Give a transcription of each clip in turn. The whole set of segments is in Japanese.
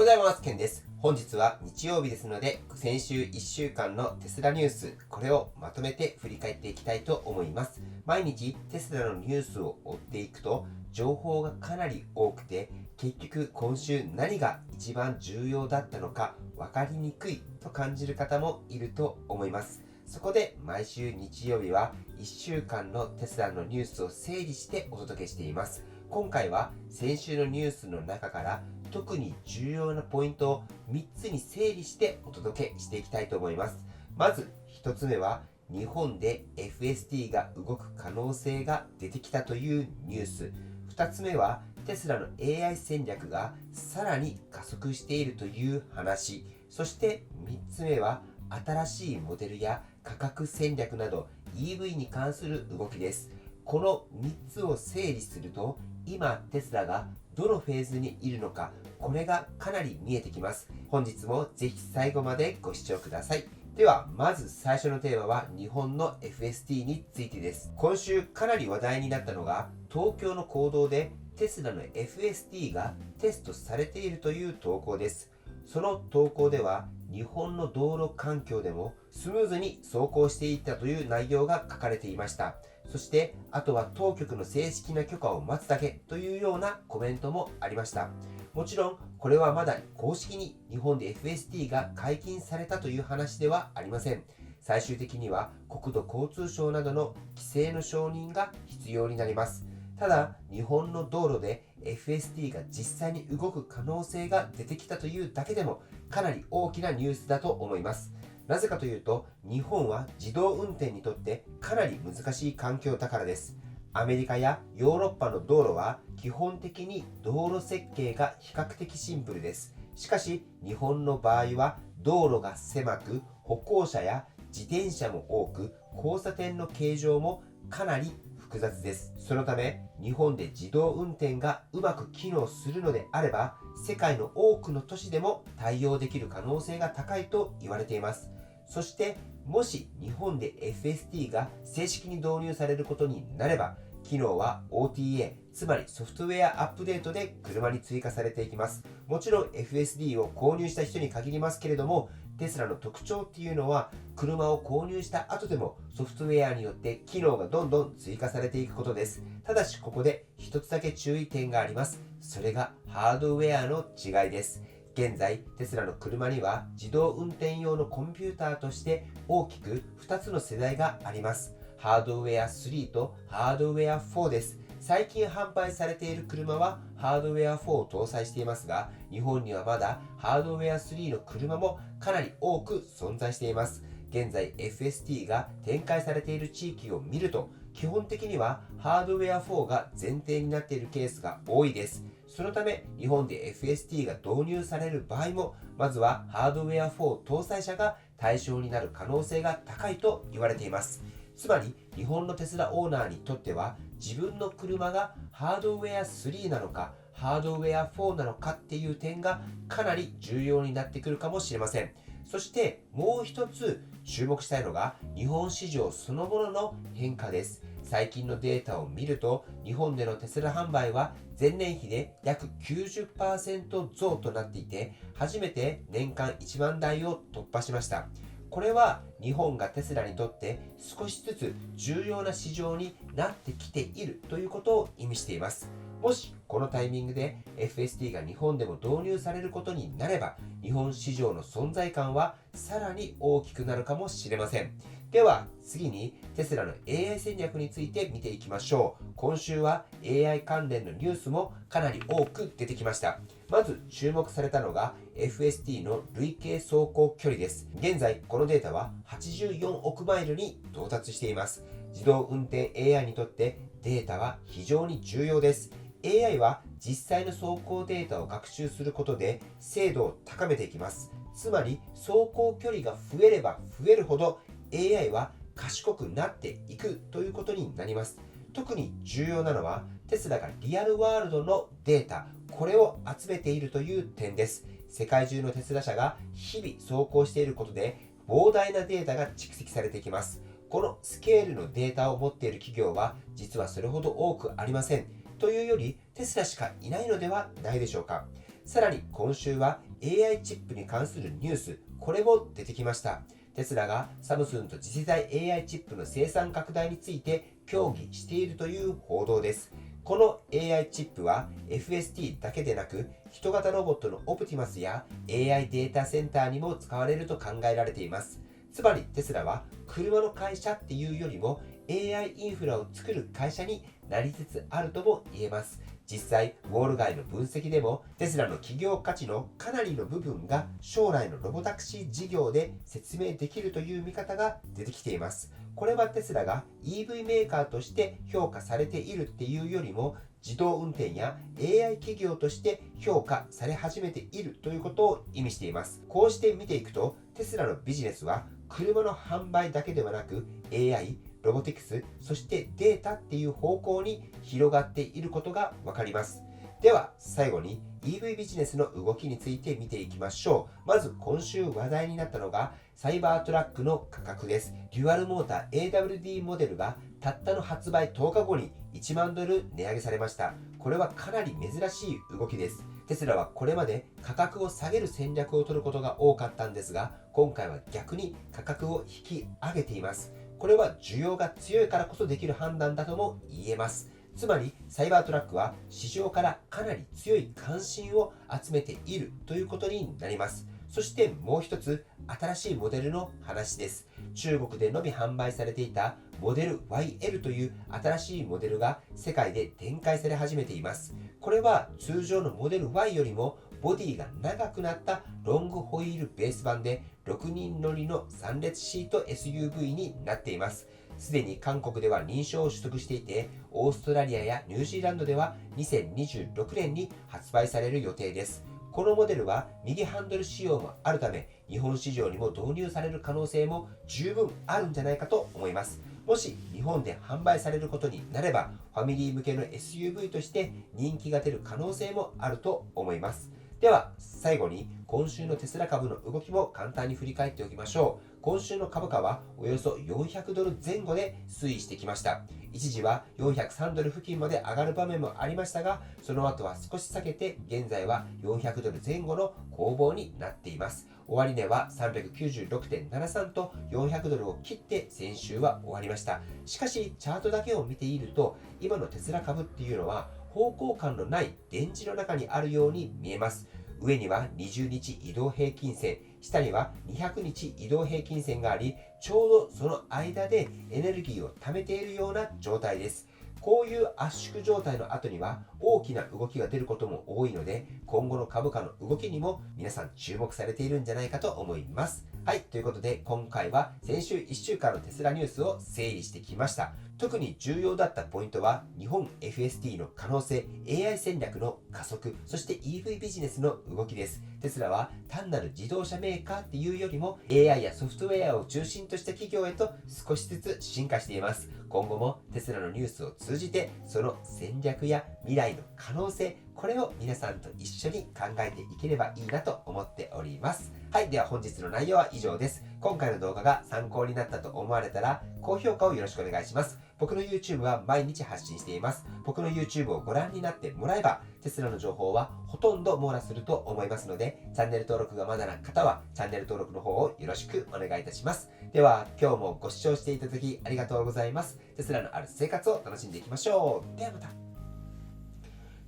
ございます。ケンです。本日は日曜日ですので、先週1週間のテスラニュース、これをまとめて振り返っていきたいと思います。毎日テスラのニュースを追っていくと、情報がかなり多くて、結局今週何が一番重要だったのか分かりにくいと感じる方もいると思います。そこで毎週日曜日は1週間のテスラのニュースを整理してお届けしています。今回は先週のニュースの中から特に重要なポイントを3つに整理してお届けしていきたいと思います。まず1つ目は、日本で FSD が動く可能性が出てきたというニュース。2つ目は、テスラの AI 戦略がさらに加速しているという話。そして3つ目は、新しいモデルや価格戦略など EV に関する動きです。この3つを整理すると、今テスラがどのフェーズにいるのか、これがかなり見えてきます。本日もぜひ最後までご視聴ください。ではまず最初のテーマは日本の FSD についてです。今週かなり話題になったのが、東京の公道でテスラの FSD がテストされているという投稿です。その投稿では、日本の道路環境でもスムーズに走行していったという内容が書かれていました。そしてあとは当局の正式な許可を待つだけというようなコメントもありました。もちろんこれはまだ公式に日本で FSD が解禁されたという話ではありません。最終的には国土交通省などの規制の承認が必要になります。ただ日本の道路で FSD が実際に動く可能性が出てきたというだけでもかなり大きなニュースだと思います。なぜかというと、日本は自動運転にとってかなり難しい環境だからです。アメリカやヨーロッパの道路は基本的に道路設計が比較的シンプルです。しかし日本の場合は道路が狭く、歩行者や自転車も多く、交差点の形状もかなり複雑です。そのため日本で自動運転がうまく機能するのであれば、世界の多くの都市でも対応できる可能性が高いと言われています。そしてもし日本で FSD が正式に導入されることになれば、機能は OTA、つまりソフトウェアアップデートで車に追加されていきます。もちろん FSD を購入した人に限りますけれども、テスラの特徴っていうのは、車を購入した後でもソフトウェアによって機能がどんどん追加されていくことです。ただしここで一つだけ注意点があります。それがハードウェアの違いです。現在テスラの車には自動運転用のコンピューターとして大きく2つの世代があります。ハードウェア3とハードウェア4です。最近販売されている車はハードウェア4を搭載していますが、日本にはまだハードウェア3の車もかなり多く存在しています。現在 FSD が展開されている地域を見ると、基本的にはハードウェア4が前提になっているケースが多いです。そのため日本で FSD が導入される場合も、まずはハードウェア4搭載車が対象になる可能性が高いと言われています。つまり日本のテスラオーナーにとっては、自分の車がハードウェア3なのかハードウェア4なのかっていう点がかなり重要になってくるかもしれません。そしてもう一つ注目したいのが、日本市場そのものの変化です。最近のデータを見ると、日本でのテスラ販売は前年比で約 90% 増となっていて、初めて年間1万台を突破しました。これは日本がテスラにとって少しずつ重要な市場になってきているということを意味しています。もしこのタイミングで FSD が日本でも導入されることになれば、日本市場の存在感はさらに大きくなるかもしれません。では次にテスラの AI 戦略について見ていきましょう。今週は AI 関連のニュースもかなり多く出てきました。まず注目されたのが FSD の累計走行距離です。現在このデータは84億マイルに到達しています。自動運転 AI にとってデータは非常に重要です。AI は実際の走行データを学習することで精度を高めていきます。つまり走行距離が増えれば増えるほど AI は賢くなっていくということになります。特に重要なのはテスラがリアルワールドのデータ、これを集めているという点です。世界中のテスラ車が日々走行していることで膨大なデータが蓄積されていきます。このスケールのデータを持っている企業は実はそれほど多くありません。というよりテスラしかいないのではないでしょうか。さらに今週は AI チップに関するニュース、これも出てきました。テスラがサムスンと次世代 AI チップの生産拡大について協議しているという報道です。この AI チップは FST だけでなく、人型ロボットのオプティマスや AI データセンターにも使われると考えられています。つまりテスラは車の会社っていうよりも AI インフラを作る会社になりつつあるとも言えます。実際、ウォール街の分析でもテスラの企業価値のかなりの部分が将来のロボタクシー事業で説明できるという見方が出てきています。これはテスラが EV メーカーとして評価されているっていうよりも、自動運転や AI 企業として評価され始めているということを意味しています。こうして見ていくと、テスラのビジネスは車の販売だけではなく AI、ロボティクス、そしてデータっていう方向に広がっていることがわかります。では最後に EV ビジネスの動きについて見ていきましょう。まず今週話題になったのがサイバートラックの価格です。デュアルモーター AWD モデルがたったの発売10日後に1万ドル値上げされました。これはかなり珍しい動きです。テスラはこれまで価格を下げる戦略を取ることが多かったんですが、今回は逆に価格を引き上げています。これは需要が強いからこそできる判断だとも言えます。つまりサイバートラックは市場からかなり強い関心を集めているということになります。そしてもう一つ新しいモデルの話です。中国でのみ販売されていたモデル YL という新しいモデルが世界で展開され始めています。これは通常のモデル Y よりもボディが長くなったロングホイールベース版で6人乗りの3列シート SUV になっています。すでに韓国では認証を取得していて、オーストラリアやニュージーランドでは2026年に発売される予定です。このモデルは右ハンドル仕様もあるため、日本市場にも導入される可能性も十分あるんじゃないかと思います。もし日本で販売されることになれば、ファミリー向けの SUV として人気が出る可能性もあると思います。では最後に今週のテスラ株の動きも簡単に振り返っておきましょう。今週の株価はおよそ400ドル前後で推移してきました。一時は403ドル付近まで上がる場面もありましたが、その後は少し下げて現在は400ドル前後の攻防になっています。終値は 396.73 と400ドルを切って先週は終わりました。しかしチャートだけを見ていると、今のテスラ株っていうのは方向感のない電池の中にあるように見えます。上には20日移動平均線、下には200日移動平均線があり、ちょうどその間でエネルギーを貯めているような状態です。こういう圧縮状態の後には大きな動きが出ることも多いので、今後の株価の動きにも皆さん注目されているんじゃないかと思います。はい、ということで今回は先週1週間のテスラニュースを整理してきました。特に重要だったポイントは日本 FST の可能性、AI 戦略の加速、そして EV ビジネスの動きです。テスラは単なる自動車メーカーっていうよりも AI やソフトウェアを中心とした企業へと少しずつ進化しています。今後もテスラのニュースを通じてその戦略や未来の可能性、これを皆さんと一緒に考えていければいいなと思っております。はい、では本日の内容は以上です。今回の動画が参考になったと思われたら高評価をよろしくお願いします。僕の YouTube は毎日発信しています。僕の YouTube をご覧になってもらえばテスラの情報はほとんど網羅すると思いますので、チャンネル登録がまだな方はチャンネル登録の方をよろしくお願いいたします。では今日もご視聴していただきありがとうございます。テスラのある生活を楽しんでいきましょう。ではまた。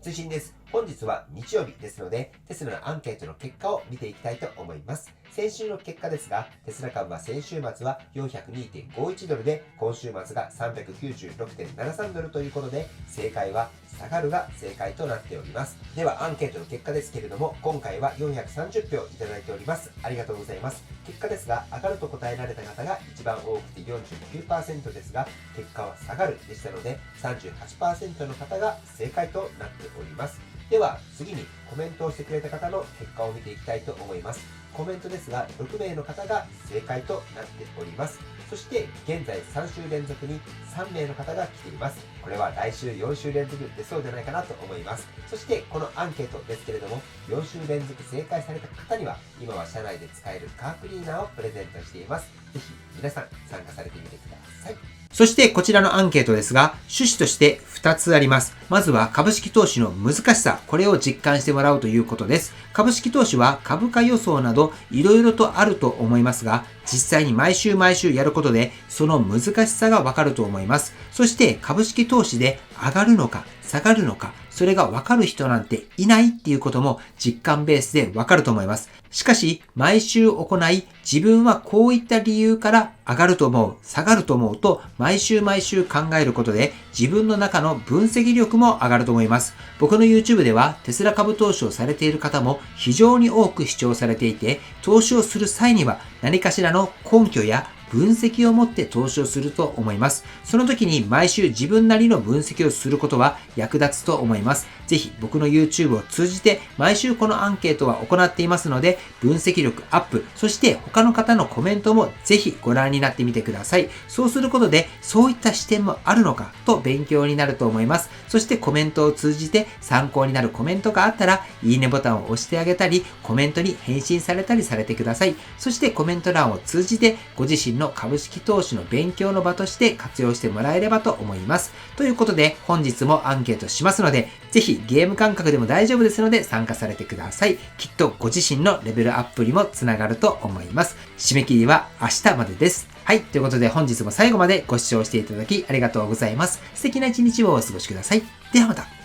追伸です。本日は日曜日ですので、テスラのアンケートの結果を見ていきたいと思います。先週の結果ですが、テスラ株は先週末は 402.51 ドルで、今週末が 396.73 ドルということで、正解は下がるが正解となっております。ではアンケートの結果ですけれども、今回は430票いただいております。ありがとうございます。結果ですが、上がると答えられた方が一番多くて 49% ですが、結果は下がるでしたので、38% の方が正解となっております。では次にコメントをしてくれた方の結果を見ていきたいと思います。コメントですが6名の方が正解となっております。そして現在3週連続に3名の方が来ています。これは来週4週連続出そうじゃないかなと思います。そしてこのアンケートですけれども、4週連続正解された方には今は社内で使えるカークリーナーをプレゼントしています。ぜひ皆さん参加されてみてください。そしてこちらのアンケートですが、趣旨として2つあります。まずは株式投資の難しさ、これを実感してもらうということです。株式投資は株価予想など色々とあると思いますが、実際に毎週やることで、その難しさがわかると思います。そして株式投資で上がるのか下がるのか、それがわかる人なんていないっていうことも実感ベースでわかると思います。しかし、毎週行い、自分はこういった理由から上がると思う、下がると思うと、毎週考えることで、自分の中の分析力も上がると思います。僕の YouTube では、テスラ株投資をされている方も非常に多く視聴されていて、投資をする際には何かしらの根拠や分析を持って投資をすると思います。その時に毎週自分なりの分析をすることは役立つと思います。ぜひ僕の YouTube を通じて毎週このアンケートは行っていますので、分析力アップ、そして他の方のコメントもぜひご覧になってみてください。そうすることで、そういった視点もあるのかと勉強になると思います。そしてコメントを通じて参考になるコメントがあったら、いいねボタンを押してあげたり、コメントに返信されたりされてください。そしてコメント欄を通じてご自身の株式投資の勉強の場として活用してもらえればと思います。ということで本日もアンケートしますので、ぜひゲーム感覚でも大丈夫ですので参加されてください。きっとご自身のレベルアップにもつながると思います。締め切りは明日までです。はい。ということで本日も最後までご視聴していただきありがとうございます。素敵な一日をお過ごしください。ではまた。